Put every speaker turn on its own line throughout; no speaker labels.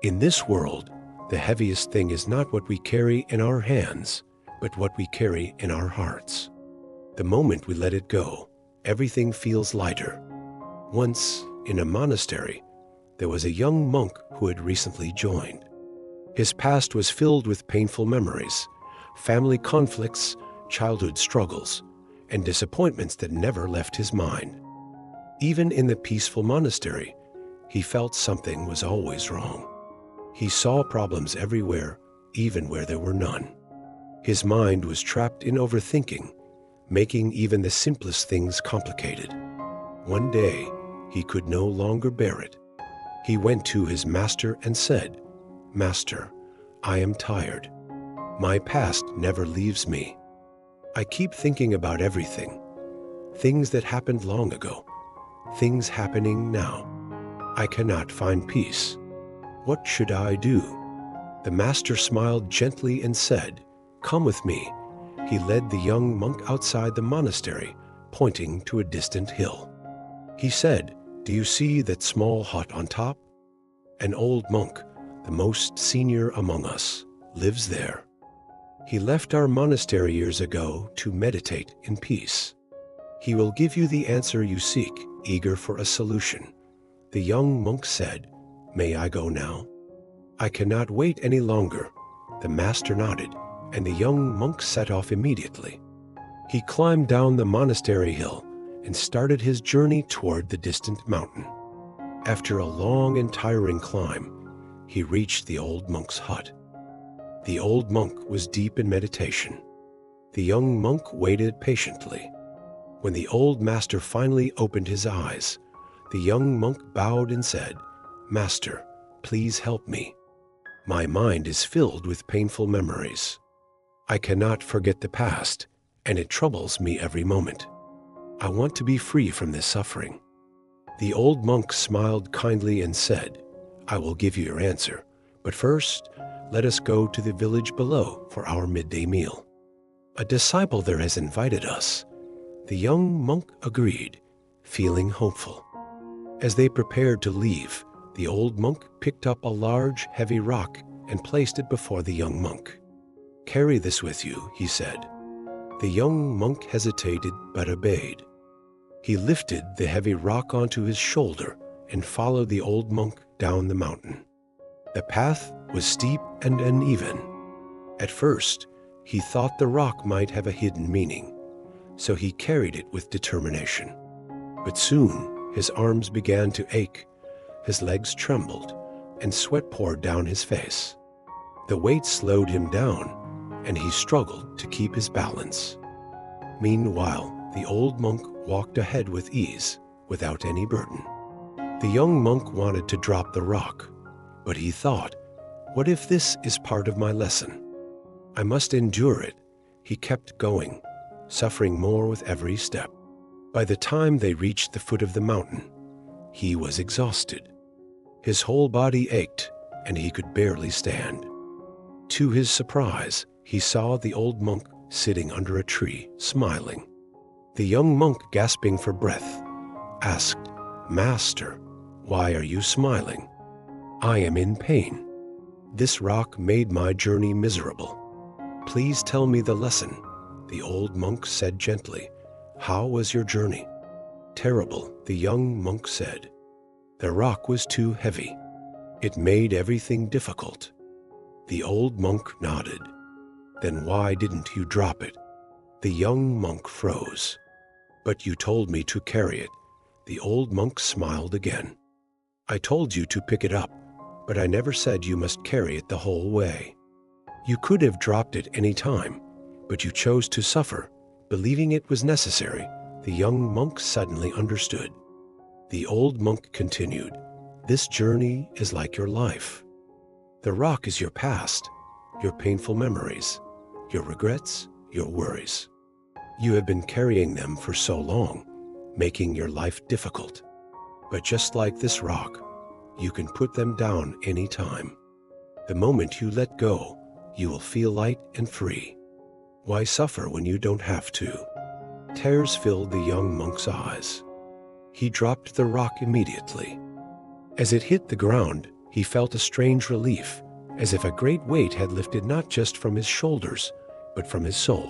In this world, the heaviest thing is not what we carry in our hands, but what we carry in our hearts. The moment we let it go, everything feels lighter. Once, in a monastery, there was a young monk who had recently joined. His past was filled with painful memories, family conflicts, childhood struggles, and disappointments that never left his mind. Even in the peaceful monastery, he felt something was always wrong. He saw problems everywhere, even where there were none. His mind was trapped in overthinking, making even the simplest things complicated. One day, he could no longer bear it. He went to his master and said, "Master, I am tired. My past never leaves me. I keep thinking about everything. Things that happened long ago, things happening now. I cannot find peace. What should I do?" The master smiled gently and said, "Come with me." He led the young monk outside the monastery, pointing to a distant hill. He said, "Do you see that small hut on top? An old monk, the most senior among us, lives there. He left our monastery years ago to meditate in peace. He will give you the answer you seek, eager for a solution." The young monk said, "May I go now?" "I cannot wait any longer." The master nodded, and the young monk set off immediately. He climbed down the monastery hill and started his journey toward the distant mountain. After a long and tiring climb, he reached the old monk's hut. The old monk was deep in meditation. The young monk waited patiently. When the old master finally opened his eyes, the young monk bowed and said, "Master, please help me. My mind is filled with painful memories. I cannot forget the past, and it troubles me every moment. I want to be free from this suffering." The old monk smiled kindly and said, "I will give you your answer, but first, let us go to the village below for our midday meal. A disciple there has invited us." The young monk agreed, feeling hopeful. As they prepared to leave, the old monk picked up a large, heavy rock and placed it before the young monk. "Carry this with you," he said. The young monk hesitated but obeyed. He lifted the heavy rock onto his shoulder and followed the old monk down the mountain. The path was steep and uneven. At first, he thought the rock might have a hidden meaning, so he carried it with determination. But soon, his arms began to ache, his legs trembled, and sweat poured down his face. The weight slowed him down, and he struggled to keep his balance. Meanwhile, the old monk walked ahead with ease, without any burden. The young monk wanted to drop the rock, but he thought, "What if this is part of my lesson? I must endure it." He kept going, suffering more with every step. By the time they reached the foot of the mountain, he was exhausted. His whole body ached, and he could barely stand. To his surprise, he saw the old monk sitting under a tree, smiling. The young monk, gasping for breath, asked, "Master, why are you smiling?" "I am in pain. This rock made my journey miserable. Please tell me the lesson." The old monk said gently, "How was your journey?" "Terrible," the young monk said. "The rock was too heavy. It made everything difficult." The old monk nodded. "Then why didn't you drop it?" The young monk froze. "But you told me to carry it." The old monk smiled again. "I told you to pick it up, but I never said you must carry it the whole way. You could have dropped it any time, but you chose to suffer, believing it was necessary." The young monk suddenly understood. The old monk continued, "This journey is like your life. The rock is your past, your painful memories, your regrets, your worries. You have been carrying them for so long, making your life difficult. But just like this rock, you can put them down any time. The moment you let go, you will feel light and free. Why suffer when you don't have to?" Tears filled the young monk's eyes. He dropped the rock immediately. As it hit the ground, He felt a strange relief, as if a great weight had lifted not just from his shoulders, but from his soul.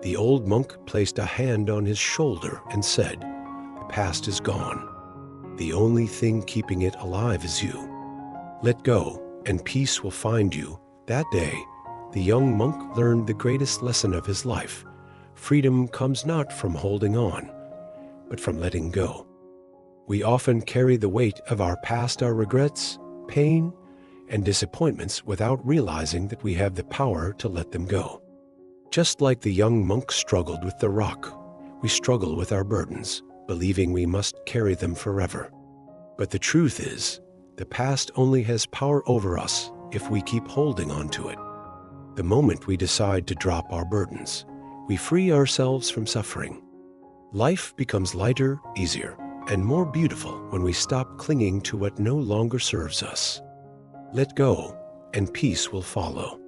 The old monk placed a hand on his shoulder and said, "The past is gone. The only thing keeping it alive is you. Let go, and peace will find you." That day, the young monk learned the greatest lesson of his life. Freedom comes not from holding on, but from letting go. We often carry the weight of our past, our regrets, pain, and disappointments without realizing that we have the power to let them go. Just like the young monk struggled with the rock, we struggle with our burdens, believing we must carry them forever. But the truth is, the past only has power over us if we keep holding on to it. The moment we decide to drop our burdens, we free ourselves from suffering. Life becomes lighter, easier, and more beautiful when we stop clinging to what no longer serves us. Let go, and peace will follow.